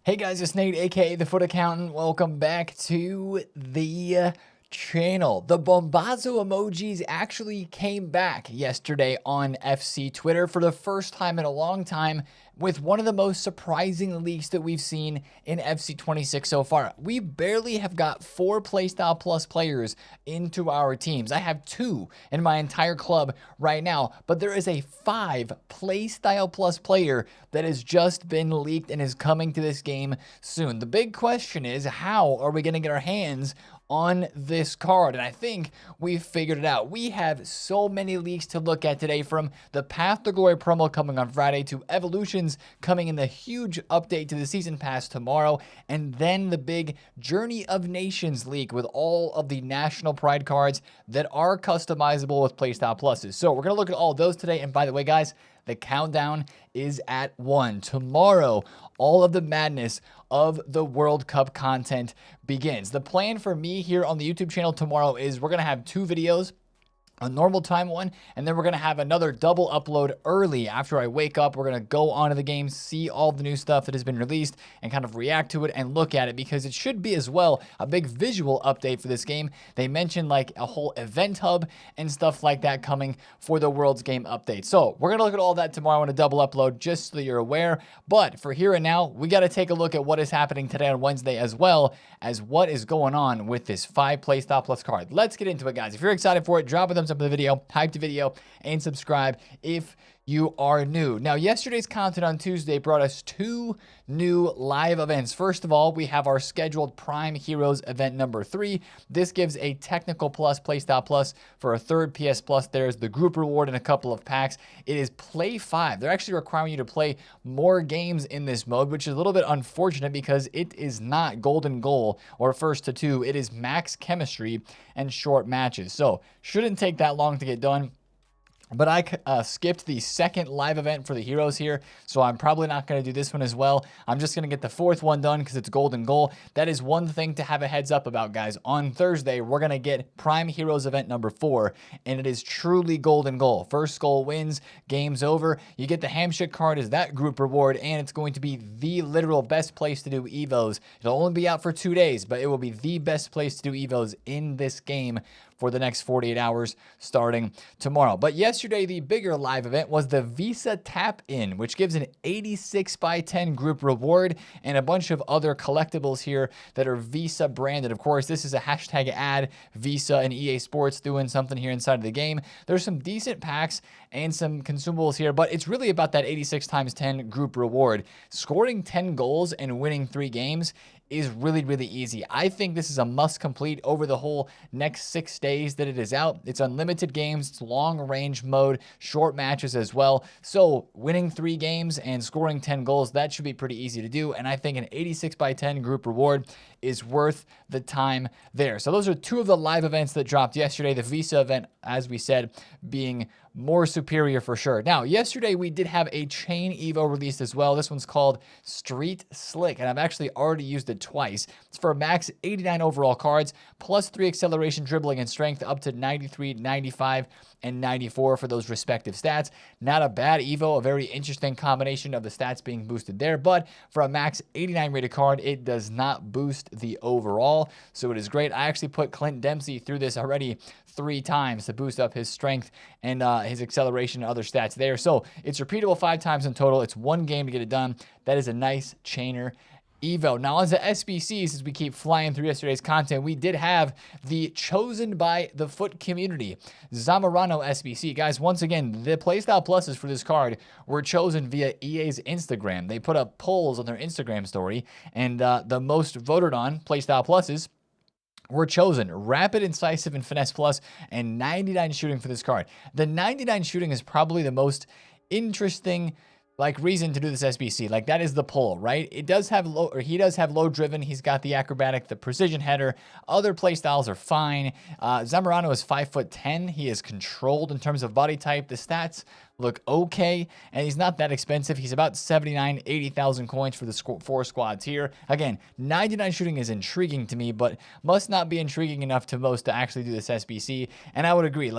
Hey guys, it's Nate, aka TheFutAccountant. Welcome back to the channel. The Bombazo emojis actually came back yesterday on FC Twitter for the first time in a long time, with one of the most surprising leaks that we've seen in FC 26 so far. We barely have got 4 Playstyle Plus players into our teams. I have 2 in my entire club right now, but there is a 5 Playstyle Plus player that has just been leaked and is coming to this game soon. The big question is, how are we going to get our hands on this card? And I think we've figured it out. We have so many leaks to look at today, from the Path to Glory promo coming on Friday to Evolutions coming in the huge update to the Season Pass tomorrow, and then the big Journey of Nations leak with all of the National Pride cards that are customizable with Playstyle Pluses. So we're going to look at all those today. And by the way, guys, the countdown is at 1. Tomorrow, all of the madness of the World Cup content begins. The plan for me here on the YouTube channel tomorrow is we're going to have 2 videos. A normal time one, and then we're going to have another double upload early after I wake up. We're going to go onto the game, see all the new stuff that has been released, and kind of react to it and look at it, because it should be as well a big visual update for this game. They mentioned like a whole event hub and stuff like that coming for the World's Game update. So we're going to look at all that tomorrow in a double upload, just so you're aware. But for here and now, we got to take a look at what is happening today on Wednesday, as well as what is going on with this 5 Playstyle Plus card. Let's get into it, guys. If you're excited for it, drop a thumbs up in the video, hype the video, and subscribe if you are new. Now, yesterday's content on Tuesday brought us 2 new live events. First of all, we have our scheduled Prime Heroes event number 3. This gives a Technical Plus, Playstyle Plus for a 3rd PS Plus. There's the group reward and a couple of packs. It is Play 5. They're actually requiring you to play more games in this mode, which is a little bit unfortunate because it is not Golden Goal or First to 2. It is Max Chemistry and short matches. So, shouldn't take that long to get done. But I skipped the 2nd live event for the heroes here, so I'm probably not going to do this one as well. I'm just going to get the 4th one done because it's Golden Goal. That is one thing to have a heads up about, guys. On Thursday, we're going to get Prime Heroes event number 4, and it is truly Golden Goal. First goal wins, game's over. You get the Hamshik card as that group reward, and it's going to be the literal best place to do Evos. It'll only be out for 2 days, but it will be the best place to do Evos in this game for the next 48 hours starting tomorrow. But yesterday, the bigger live event was the Visa Tap-In, which gives an 86x10 group reward and a bunch of other collectibles here that are Visa branded. Of course, this is a hashtag ad, Visa and EA Sports doing something here inside of the game. There's some decent packs and some consumables here, but it's really about that 86x10 group reward. Scoring 10 goals and winning 3 games is really, really easy. I think this is a must complete over the whole next 6 days that it is out. It's unlimited games, it's long range mode, short matches as well. So winning 3 games and scoring 10 goals, that should be pretty easy to do. And I think an 86x10 group reward is worth the time there. So those are 2 of the live events that dropped yesterday. The Visa event, as we said, being more superior for sure. Now, yesterday we did have a Chain Evo released as well. This one's called Street Slick, and I've actually already used it twice. It's for max 89 overall cards, plus 3 acceleration, dribbling, and strength, up to 93, 95, and 94 for those respective stats. Not a bad Evo, a very interesting combination of the stats being boosted there, but for a max 89 rated card, it does not boost the overall, so it is great. I actually put Clint Dempsey through this already 3 times to boost up his strength and his acceleration and other stats there. So it's repeatable 5 times in total. It's 1 game to get it done. That is a nice chainer Evo. Now, on the SBCs, as we keep flying through yesterday's content, we did have the chosen by the Foot community Zamorano SBC. Guys, once again, the Playstyle Pluses for this card were chosen via EA's Instagram. They put up polls on their Instagram story, and the most voted on Playstyle Pluses were chosen. Rapid, Incisive, and Finesse Plus, and 99 shooting for this card. The 99 shooting is probably the most interesting reason to do this SBC. That is the pull, right? It does have low, or he does have low driven. He's got the acrobatic, the precision header. Other play styles are fine. Zamorano is 5'10". He is controlled in terms of body type. The stats look okay, and he's not that expensive. He's about 79, 80,000 coins for the 4 squads here. Again, 99 shooting is intriguing to me, but must not be intriguing enough to most to actually do this SBC. And I would agree,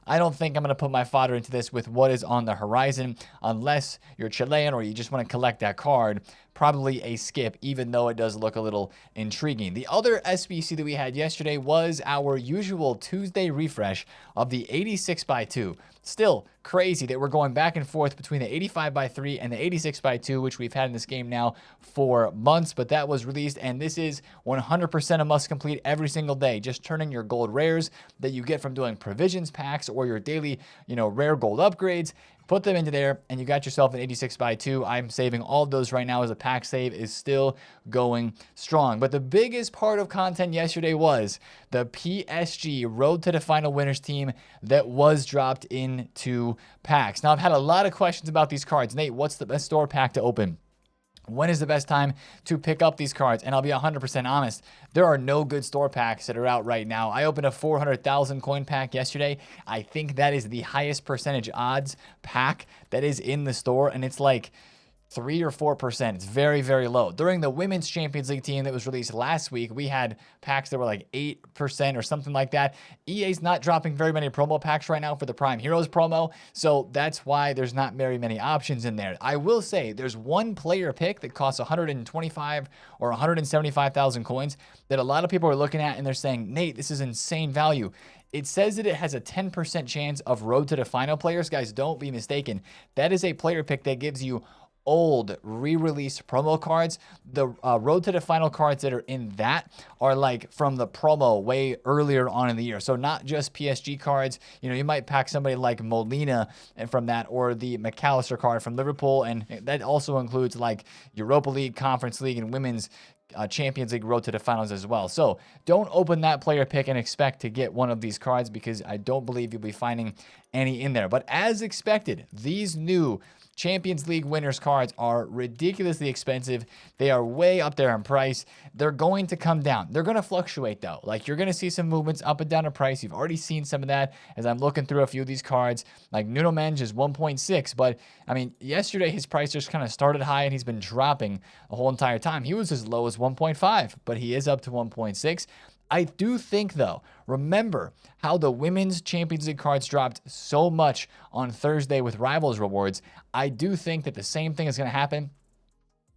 I don't think I'm going to put my fodder into this with what is on the horizon, unless you're Chilean or you just want to collect that card. probably a skip, even though it does look a little intriguing. The other SBC that we had yesterday was our usual Tuesday refresh of the 86 by 2. Still crazy that we're going back and forth between the 85 by 3 and the 86 by 2, which we've had in this game now for months, but that was released, and this is 100% a must complete every single day. Just turning your gold rares that you get from doing provisions packs or your daily, rare gold upgrades, put them into there, and you got yourself an 86 by 2. I'm saving all of those right now as a pack save is still going strong. But the biggest part of content yesterday was the PSG Road to the Final Winners team that was dropped into packs. Now, I've had a lot of questions about these cards. Nate, what's the best store pack to open? When is the best time to pick up these cards? And I'll be 100% honest, there are no good store packs that are out right now. I opened a 400,000 coin pack yesterday. I think that is the highest percentage odds pack that is in the store, and it's like 3 or 4%. It's very, very low. During the Women's Champions League team that was released last week, we had packs that were like 8% or something like that. EA's not dropping very many promo packs right now for the Prime Heroes promo, so that's why there's not very many options in there. I will say there's one player pick that costs 125 or 175,000 coins that a lot of people are looking at and they're saying, Nate, this is insane value. It says that it has a 10% chance of Road to the Final players. Guys, don't be mistaken. That is a player pick that gives you old re-released promo cards. The Road to the Final cards that are in that are like from the promo way earlier on in the year. So not just PSG cards. You might pack somebody like Molina and from that, or the McAllister card from Liverpool, and that also includes like Europa League, Conference League, and Women's Champions League Road to the Finals as well. So don't open that player pick and expect to get one of these cards, because I don't believe you'll be finding any in there. But as expected, these new Champions League winners cards are ridiculously expensive. They are way up there in price. They're going to come down. They're going to fluctuate though. Like, you're going to see some movements up and down in price. You've already seen some of that as I'm looking through a few of these cards. Like Nuno Mendes is 1.6, but I mean, yesterday his price just kind of started high and he's been dropping the whole entire time. He was as low as 1.5, but he is up to 1.6. I do think, though, remember how the Women's Champions League cards dropped so much on Thursday with Rivals rewards. I do think that the same thing is going to happen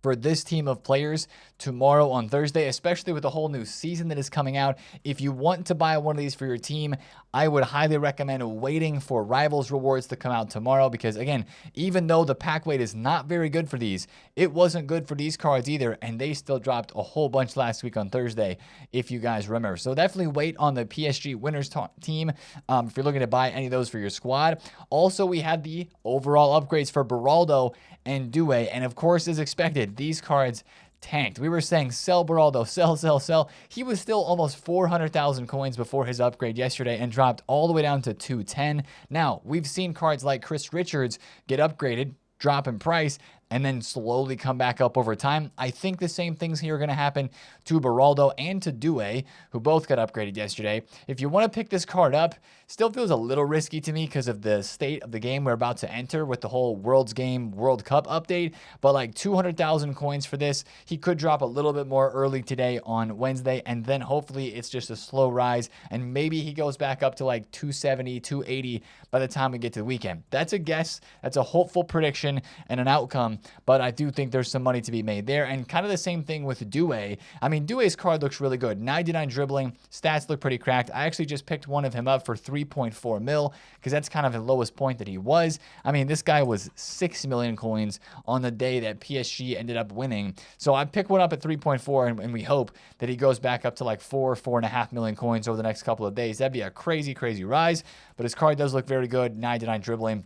for this team of players tomorrow on Thursday, especially with the whole new season that is coming out. If you want to buy one of these for your team, I would highly recommend waiting for Rivals rewards to come out tomorrow, because again, even though the pack weight is not very good for these, it wasn't good for these cards either, and they still dropped a whole bunch last week on Thursday, if you guys remember. So definitely wait on the PSG winners team if you're looking to buy any of those for your squad. Also, we had the overall upgrades for Beraldo and Due, and of course, as expected, these cards tanked. We were saying sell Beraldo, sell. He was still almost 400,000 coins before his upgrade yesterday and dropped all the way down to 210. Now, we've seen cards like Chris Richards get upgraded, drop in price, and then slowly come back up over time. I think the same things here are going to happen to Beraldo and to Due, who both got upgraded yesterday. If you want to pick this card up, still feels a little risky to me because of the state of the game we're about to enter with the whole World's Game World Cup update, but like 200,000 coins for this. He could drop a little bit more early today on Wednesday, and then hopefully it's just a slow rise, and maybe he goes back up to like 270, 280 by the time we get to the weekend. That's a guess. That's a hopeful prediction and an outcome, but I do think there's some money to be made there. And kind of the same thing with Due. I mean, Due's card looks really good. 99 dribbling, stats look pretty cracked. I actually just picked one of him up for 3.4 mil because that's kind of the lowest point that he was. I mean, this guy was 6 million coins on the day that PSG ended up winning. So I picked one up at 3.4, and we hope that he goes back up to like 4.5 million coins over the next couple of days. That'd be a crazy, crazy rise, but his card does look very good. 99 dribbling.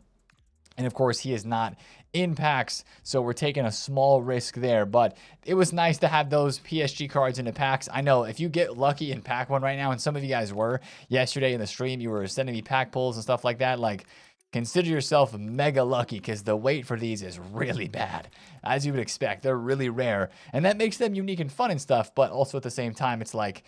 And of course, he is not in packs, so we're taking a small risk there. But it was nice to have those PSG cards in the packs. I know if you get lucky in pack one right now, and some of you guys were yesterday in the stream, you were sending me pack pulls and stuff like that, like, consider yourself mega lucky, because the wait for these is really bad. As you would expect, they're really rare, and that makes them unique and fun and stuff, but also at the same time, it's like,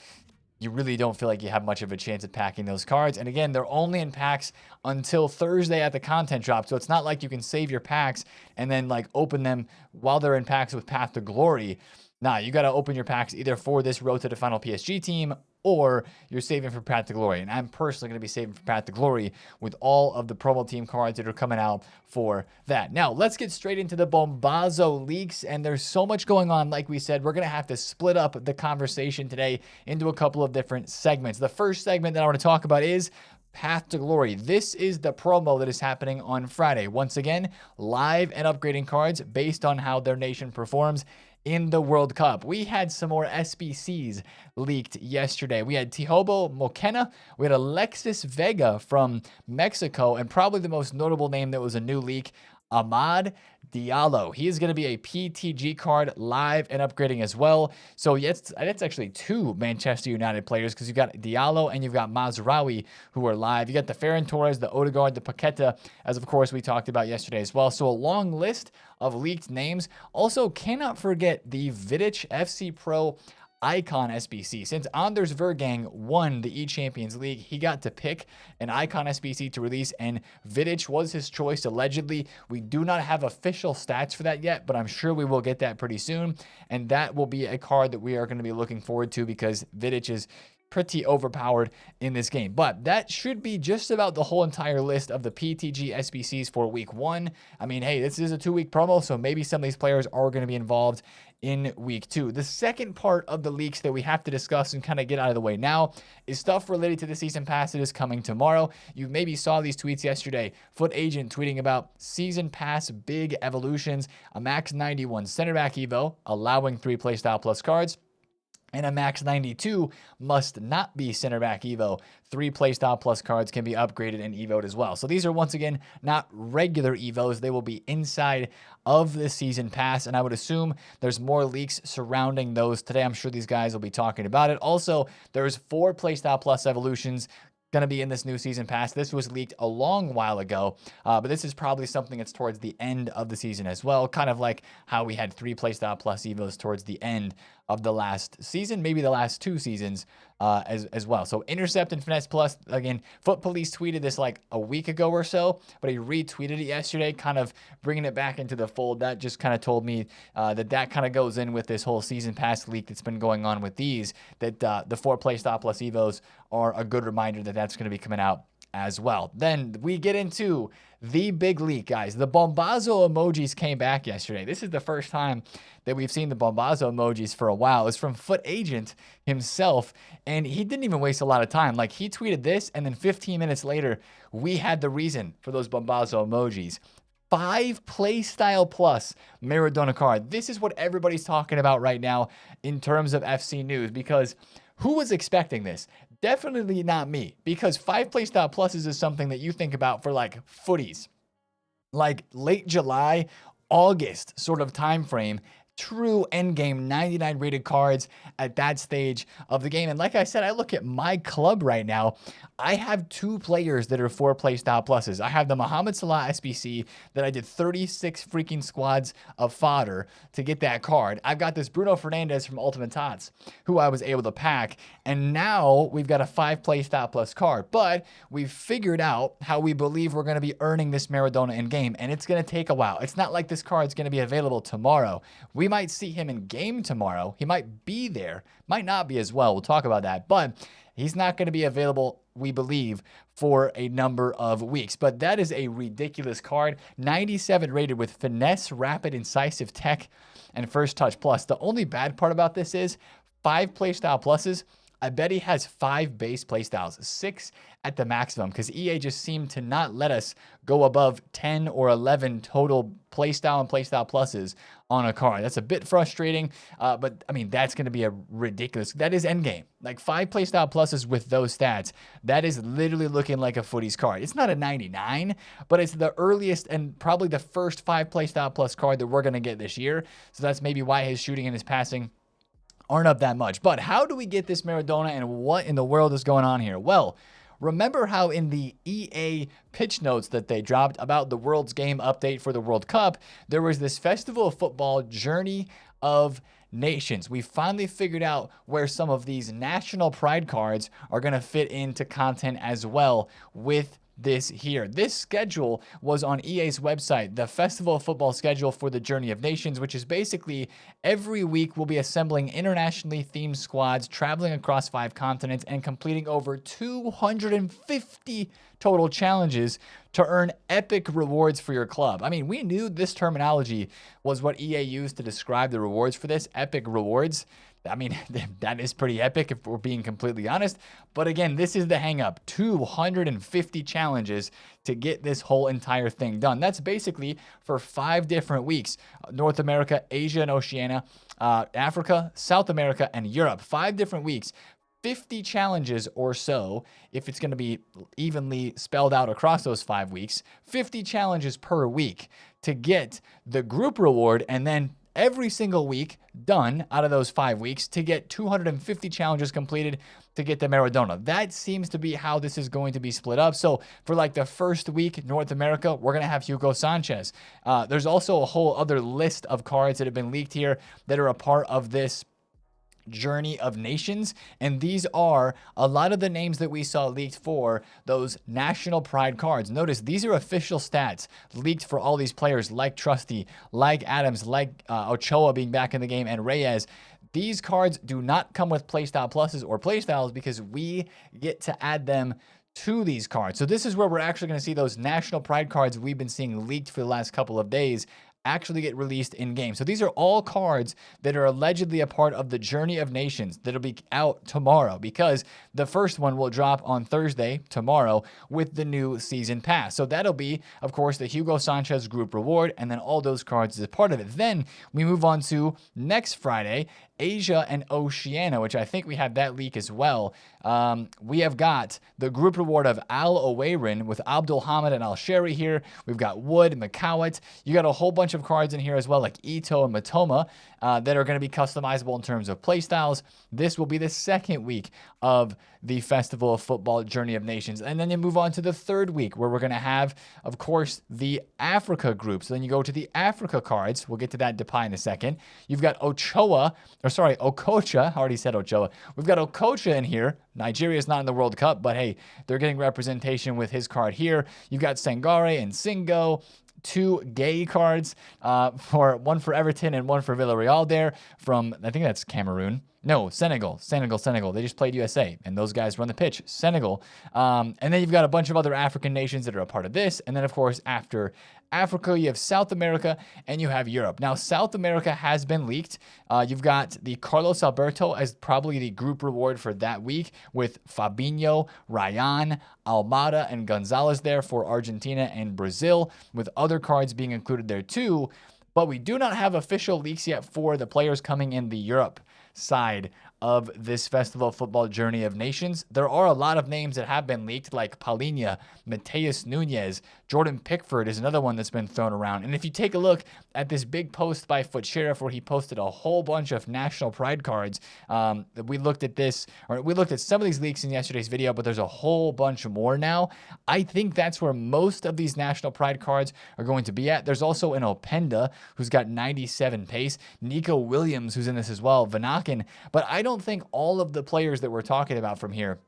you really don't feel like you have much of a chance at packing those cards. And again, they're only in packs until Thursday at the content drop. So it's not like you can save your packs and then like open them while they're in packs with Path to Glory. Nah, you got to open your packs either for this Road to the Final PSG team or you're saving for Path to Glory. And I'm personally going to be saving for Path to Glory with all of the promo team cards that are coming out for that. Now, let's get straight into the Bombazo leaks. And there's so much going on. Like we said, we're going to have to split up the conversation today into a couple of different segments. The first segment that I want to talk about is Path to Glory. This is the promo that is happening on Friday. Once again, live and upgrading cards based on how their nation performs in the World Cup. We had some more SBCs leaked yesterday. We had Tihobo Mokena, we had Alexis Vega from Mexico, and probably the most notable name that was a new leak, Amad Diallo. He is going to be a PTG card live and upgrading as well. So yes, that's actually two Manchester United players because you've got Diallo and you've got Mazraoui who are live. You got the Ferran Torres, the Odegaard, the Paqueta, as of course we talked about yesterday as well. So a long list of leaked names. Also, cannot forget the Vidic FC Pro Icon SBC. Since Anders Vergang won the E-Champions League, he got to pick an Icon SBC to release, and Vidic was his choice, allegedly. We do not have official stats for that yet, but I'm sure we will get that pretty soon, and that will be a card that we are going to be looking forward to because Vidic is pretty overpowered in this game. But that should be just about the whole entire list of the PTG SBCs for week 1. I mean, hey, this is a 2-week promo, so maybe some of these players are going to be involved in week 2. The second part of the leaks that we have to discuss and kind of get out of the way now is stuff related to the season pass that is coming tomorrow. You maybe saw these tweets yesterday. Foot Agent tweeting about season pass big evolutions, a max 91 center back evo, allowing 3 playstyle plus cards, and a max 92 must not be center back evo. 3 playstyle plus cards can be upgraded and evoed as well. So these are once again not regular evos. They will be inside of the season pass, and I would assume there's more leaks surrounding those today. I'm sure these guys will be talking about it. Also, there's 4 playstyle plus evolutions going to be in this new season pass. This was leaked a long while ago, but this is probably something that's towards the end of the season as well, kind of like how we had 3 playstyle plus evos towards the end of the last season, maybe the last 2 seasons as well. So Intercept and Finesse Plus, again, Foot Police tweeted this like a week ago or so, but he retweeted it yesterday, kind of bringing it back into the fold. That just kind of told me that kind of goes in with this whole season pass leak that's been going on with these, that the 4 playstyle plus evos are a good reminder that that's going to be coming out as well. Then we get into the big leak, guys. The Bombazo emojis came back yesterday. This is the first time that we've seen the Bombazo emojis for a while. It's from Foot Agent himself, and he didn't even waste a lot of time. Like, he tweeted this, and then 15 minutes later, we had the reason for those Bombazo emojis. 5 playstyle plus Maradona card. This is what everybody's talking about right now in terms of FC news, because who was expecting this? Definitely not me, because 5 playstyle pluses is something that you think about for like footies, like late July, August sort of time frame. True endgame 99 rated cards at that stage of the game. And like I said, I look at my club right now. I have 2 players that are 4 playstyle pluses. I have the Mohamed Salah SBC that I did 36 freaking squads of fodder to get that card. I've got this Bruno Fernandes from Ultimate Tots who I was able to pack. And now we've got a 5 playstyle plus card. But we've figured out how we believe we're going to be earning this Maradona in game. And it's going to take a while. It's not like this card's going to be available tomorrow. We might see him in game tomorrow. He might be there, might not be as well. We'll talk about that, but he's not going to be available, we believe, for a number of weeks. But that is a ridiculous card. 97 rated with finesse, rapid, incisive tech, and first touch plus. The only bad part about this is 5 playstyle pluses. I bet he has 5 base playstyles, 6 at the maximum, because EA just seemed to not let us go above 10 or 11 total playstyle and playstyle pluses on a card. That's a bit frustrating, but I mean, that's going to be a ridiculous, that is endgame. Like 5 playstyle pluses with those stats, that is literally looking like a footies card. It's not a 99, but it's the earliest and probably the first 5 playstyle plus card that we're going to get this year. So that's maybe why his shooting and his passing aren't up that much. But how do we get this Maradona, and what in the world is going on here? Well, remember how in the EA pitch notes that they dropped about the World's Game update for the World Cup, there was this Festival of Football Journey of Nations. We finally figured out where some of these national pride cards are going to fit into content as well with this here. This schedule was on EA's website, the Festival of Football schedule for the Journey of Nations, which is basically every week we'll be assembling internationally themed squads, traveling across 5 continents, and completing over 250 total challenges to earn epic rewards for your club. I mean, we knew this terminology was what EA used to describe the rewards for this, epic rewards. I mean, that is pretty epic if we're being completely honest. But again, this is the hang up. 250 challenges to get this whole entire thing done. That's basically for 5 different weeks. North America, Asia and Oceania, Africa, South America, and Europe. 5 different weeks. 50 challenges or so, if it's going to be evenly spelled out across those 5 weeks. 50 challenges per week to get the group reward, and then every single week done out of those 5 weeks to get 250 challenges completed to get the Maradona. That seems to be how this is going to be split up. So for like the first week, North America, we're going to have Hugo Sanchez. There's also a whole other list of cards that have been leaked here that are a part of this Journey of Nations, and these are a lot of the names that we saw leaked for those national pride cards. Notice these are official stats leaked for all these players like Trusty, like Adams, like Ochoa being back in the game, and Reyes. These cards do not come with playstyle pluses or playstyles because we get to add them to these cards. So this is where we're actually going to see those national pride cards we've been seeing leaked for the last couple of days actually get released in game. So these are all cards that are allegedly a part of the Journey of Nations that'll be out tomorrow, because the first one will drop on Thursday, tomorrow, with the new season pass. So that'll be, of course, the Hugo Sanchez group reward, and then all those cards as a part of it. Then we move on to next Friday, Asia and Oceania, which I think we have that leak as well. We have got the group reward of Al Oweirin with Abdul Hamid and Al Sheri here. We've got Wood, Makawat. You got a whole bunch of cards in here as well, like Ito and Matoma, that are going to be customizable in terms of playstyles. This will be the second week of the Festival of Football Journey of Nations. And then you move on to the third week, where we're going to have, of course, the Africa group. So then you go to the Africa cards. We'll get to that Depay in a second. You've got Okocha. I already said Ochoa. We've got Okocha in here. Nigeria is not in the World Cup, but hey, they're getting representation with his card here. You've got Sangare and Singo. 2 gay cards, one for Everton and one for Villarreal there from, I think that's Cameroon. No, Senegal. They just played USA, and those guys run the pitch. Senegal. And then you've got a bunch of other African nations that are a part of this. And then, of course, after Africa, you have South America, and you have Europe. Now, South America has been leaked. You've got the Carlos Alberto as probably the group reward for that week, with Fabinho, Ryan, Almada, and Gonzalez there for Argentina and Brazil, with other cards being included there too. But we do not have official leaks yet for the players coming in the Europe side of this Festival of Football Journey of Nations. There are a lot of names that have been leaked, like Palhinha, Mateus Nunes, Jordan Pickford is another one that's been thrown around. And if you take a look at this big post by Foot Sheriff, where he posted a whole bunch of national pride cards, we looked at some of these leaks in yesterday's video, but there's a whole bunch more now. I think that's where most of these national pride cards are going to be at. There's also an Openda who's got 97 pace, Nico Williams who's in this as well, Vanaken, but I don't think all of the players that we're talking about from here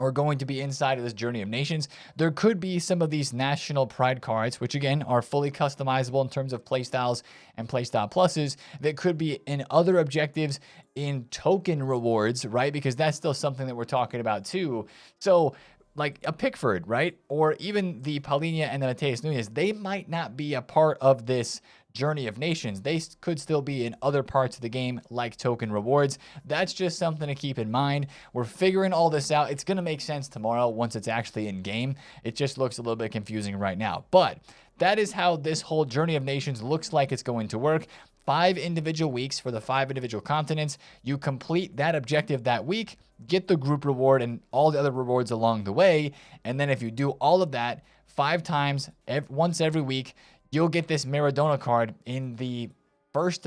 are going to be inside of this Journey of Nations. There could be some of these national pride cards, which again are fully customizable in terms of playstyles and playstyle pluses, that could be in other objectives in token rewards, right? Because that's still something that we're talking about too. So like a Pickford, right? Or even the Palhinha and the Mateus Nunes, they might not be a part of this Journey of Nations. They could still be in other parts of the game, like token rewards. That's just something to keep in mind. We're figuring all this out. It's going to make sense tomorrow once it's actually in game. It just looks a little bit confusing right now. But that is how this whole Journey of Nations looks like it's going to work. 5 individual weeks for the 5 individual continents. You complete that objective that week, get the group reward and all the other rewards along the way. And then if you do all of that 5 times, once every week, you'll get this Maradona card in the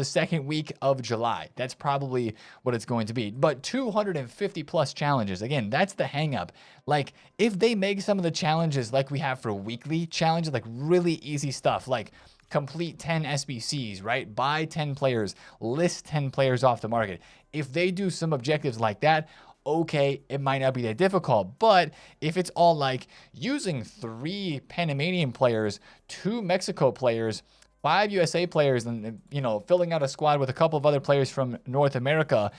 second week of July. That's probably what it's going to be. But 250 plus challenges. Again, that's the hang up. Like, if they make some of the challenges like we have for weekly challenges, like really easy stuff, like complete 10 SBCs, right? Buy 10 players, list 10 players off the market. If they do some objectives like that, okay, it might not be that difficult. But if it's all like using 3 Panamanian players, 2 Mexico players, 5 USA players, and filling out a squad with a couple of other players from North America,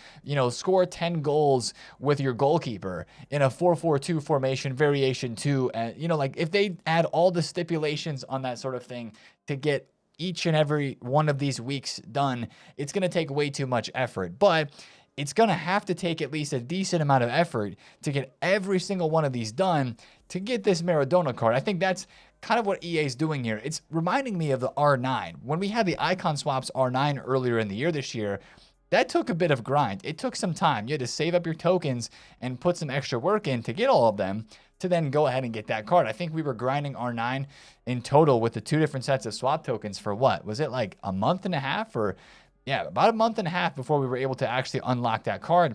score 10 goals with your goalkeeper in a 4-4-2 formation variation 2, and like if they add all the stipulations on that sort of thing to get each and every one of these weeks done, it's going to take way too much effort. But it's going to have to take at least a decent amount of effort to get every single one of these done to get this Maradona card. I think that's kind of what EA is doing here. It's reminding me of the R9. When we had the Icon Swaps R9 earlier in the year this year, that took a bit of grind. It took some time. You had to save up your tokens and put some extra work in to get all of them to then go ahead and get that card. I think we were grinding R9 in total with the 2 different sets of swap tokens for what? Was it like a month and a half or... Yeah, about a month and a half before we were able to actually unlock that card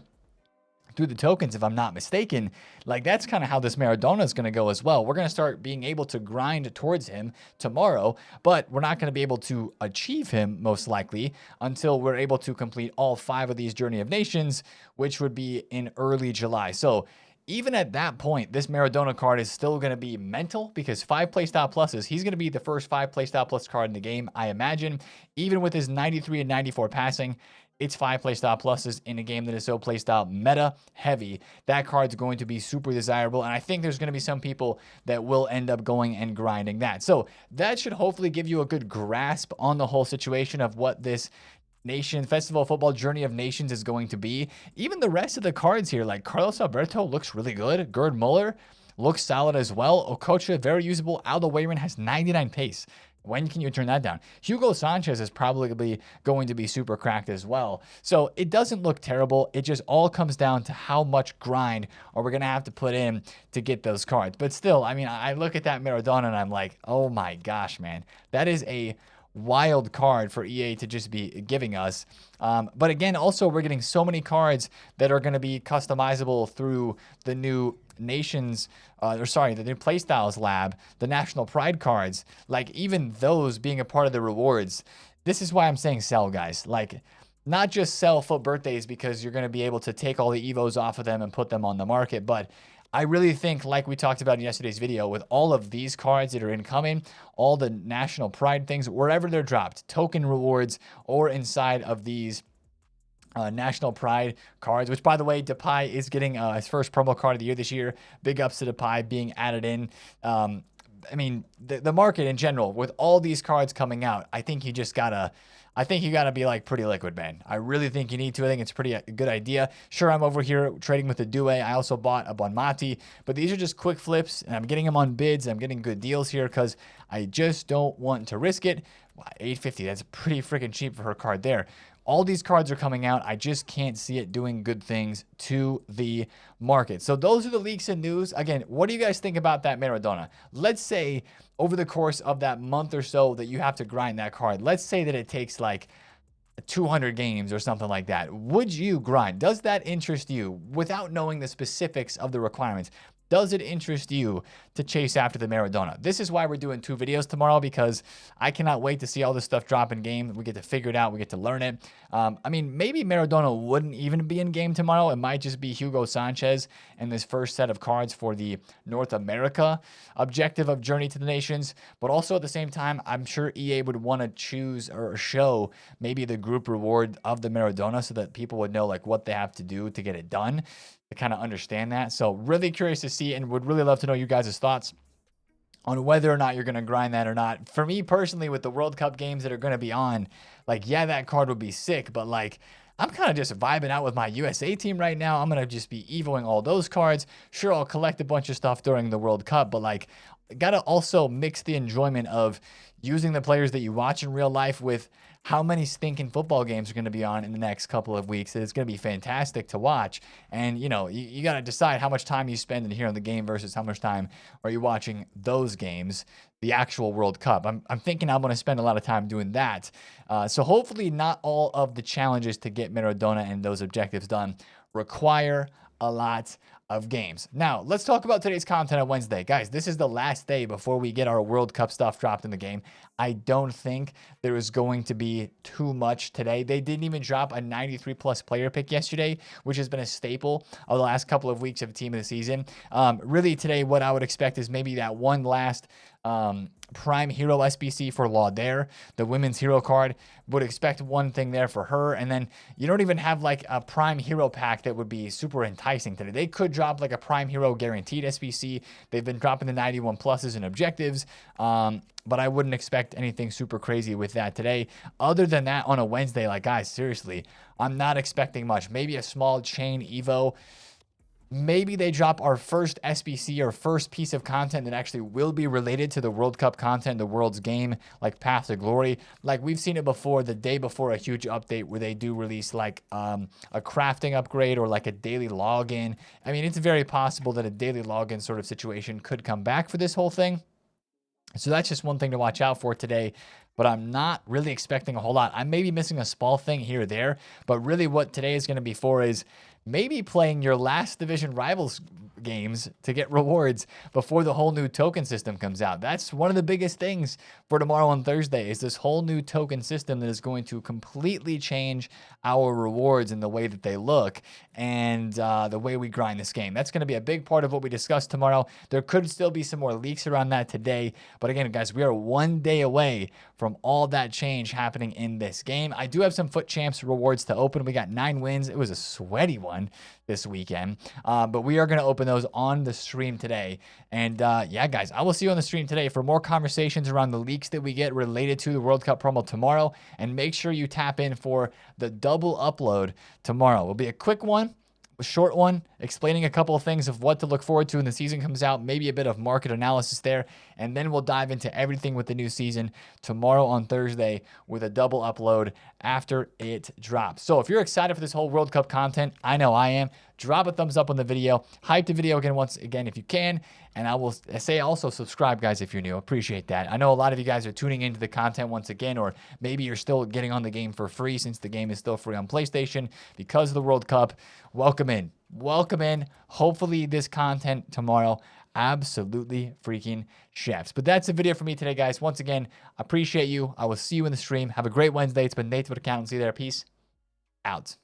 through the tokens, if I'm not mistaken. Like, that's kind of how this Maradona is going to go as well. We're going to start being able to grind towards him tomorrow, but we're not going to be able to achieve him, most likely, until we're able to complete all 5 of these Journey of Nations, which would be in early July. So even at that point, this Maradona card is still going to be mental because 5 playstyle pluses. He's going to be the first 5 playstyle plus card in the game, I imagine. Even with his 93 and 94 passing, it's 5 playstyle pluses in a game that is so playstyle meta heavy. That card's going to be super desirable, and I think there's going to be some people that will end up going and grinding that. So that should hopefully give you a good grasp on the whole situation of what this Festival of Football Journey of Nations is going to be. Even the rest of the cards here, like Carlos Alberto looks really good. Gerd Muller looks solid as well. Okocha, very usable. Aldo Weyman has 99 pace. When can you turn that down? Hugo Sanchez is probably going to be super cracked as well. So it doesn't look terrible. It just all comes down to how much grind are we going to have to put in to get those cards. But still, I mean, I look at that Maradona and I'm like, oh my gosh, man. That is a wild card for EA to just be giving us. But again, also we're getting so many cards that are going to be customizable through the new the new Playstyles lab, the National Pride cards, like even those being a part of the rewards. This is why I'm saying sell, guys. Like, not just sell FUT birthdays because you're going to be able to take all the Evos off of them and put them on the market, but I really think, like we talked about in yesterday's video, with all of these cards that are incoming, all the National Pride things, wherever they're dropped, token rewards, or inside of these National Pride cards, which, by the way, Depay is getting his first promo card of the year this year. Big ups to Depay being added in. I mean, the market in general, with all these cards coming out, I think you gotta be like pretty liquid, man. I really think you need to. I think it's a good idea. Sure, I'm over here trading with the Due. I also bought a Bonmati, but these are just quick flips, and I'm getting them on bids. I'm getting good deals here because I just don't want to risk it. Wow, 850, that's pretty freaking cheap for her card there. All these cards are coming out. I just can't see it doing good things to the market. So those are the leaks and news. Again, what do you guys think about that Maradona? Let's say over the course of that month or so that you have to grind that card, let's say that it takes like 200 games or something like that. Would you grind? Does that interest you without knowing the specifics of the requirements? Does it interest you to chase after the Maradona? This is why we're doing 2 videos tomorrow, because I cannot wait to see all this stuff drop in game. We get to figure it out. We get to learn it. I mean, maybe Maradona wouldn't even be in game tomorrow. It might just be Hugo Sanchez and this first set of cards for the North America objective of Journey to the Nations. But also at the same time, I'm sure EA would want to choose or show maybe the group reward of the Maradona so that people would know like what they have to do to get it done, to kind of understand that. So really curious to see, and would really love to know you guys' thoughts on whether or not you're going to grind that or not. For me personally, with the World Cup games that are going to be on, like, yeah, that card would be sick, but like, I'm kind of just vibing out with my USA team right now. I'm going to just be evoing all those cards. Sure, I'll collect a bunch of stuff during the World Cup, but like, got to also mix the enjoyment of using the players that you watch in real life with how many stinking football games are going to be on in the next couple of weeks. It's going to be fantastic to watch. And, you know, you got to decide how much time you spend in here on the game versus how much time are you watching those games, the actual World Cup. I'm thinking I'm going to spend a lot of time doing that. So hopefully not all of the challenges to get Maradona and those objectives done require a lot of games. Now, let's talk about today's content on Wednesday. Guys, this is the last day before we get our World Cup stuff dropped in the game. I don't think there is going to be too much today. They didn't even drop a 93 plus player pick yesterday, which has been a staple of the last couple of weeks of Team of the Season. Really today, what I would expect is maybe that one last Prime Hero SBC for Lauder, the women's hero card. Would expect one thing there for her. And then you don't even have like a Prime Hero pack that would be super enticing today. They could drop like a Prime Hero guaranteed SBC. They've been dropping the 91 pluses and objectives. But I wouldn't expect anything super crazy with that today. Other than that, on a Wednesday, like, guys, seriously, I'm not expecting much. Maybe a small chain Evo. Maybe they drop our first SBC or first piece of content that actually will be related to the World Cup content, the world's game, like Path to Glory. Like we've seen it before, the day before a huge update where they do release like a crafting upgrade or like a daily login. I mean, it's very possible that a daily login sort of situation could come back for this whole thing. So that's just one thing to watch out for today, but I'm not really expecting a whole lot. I may be missing a small thing here or there, but really what today is going to be for is maybe playing your last division rivals games to get rewards before the whole new token system comes out. That's one of the biggest things for tomorrow on Thursday is this whole new token system that is going to completely change our rewards and the way that they look and the way we grind this game. That's going to be a big part of what we discuss tomorrow. There could still be some more leaks around that today. But again, guys, we are one day away from all that change happening in this game. I do have some Foot Champs rewards to open. We got 9 wins. It was a sweaty one this weekend. But we are going to open those on the stream today. And yeah, guys, I will see you on the stream today for more conversations around the leaks that we get related to the World Cup promo tomorrow. And make sure you tap in for the double upload tomorrow. It'll be a quick one, a short one, explaining a couple of things of what to look forward to when the season comes out, maybe a bit of market analysis there, and then we'll dive into everything with the new season tomorrow on Thursday with a double upload after it drops. So if you're excited for this whole World Cup content, I know I am, drop a thumbs up on the video, hype the video again once again if you can, and I will say also subscribe, guys, if you're new. Appreciate that. I know a lot of you guys are tuning into the content once again, or maybe you're still getting on the game for free since the game is still free on PlayStation because of the World Cup. Welcome in. Welcome in. Hopefully this content tomorrow absolutely freaking chefs. But that's the video for me today, guys. Once again, appreciate you. I will see you in the stream. Have a great Wednesday. It's been TheFutAccountant. See you there. Peace out.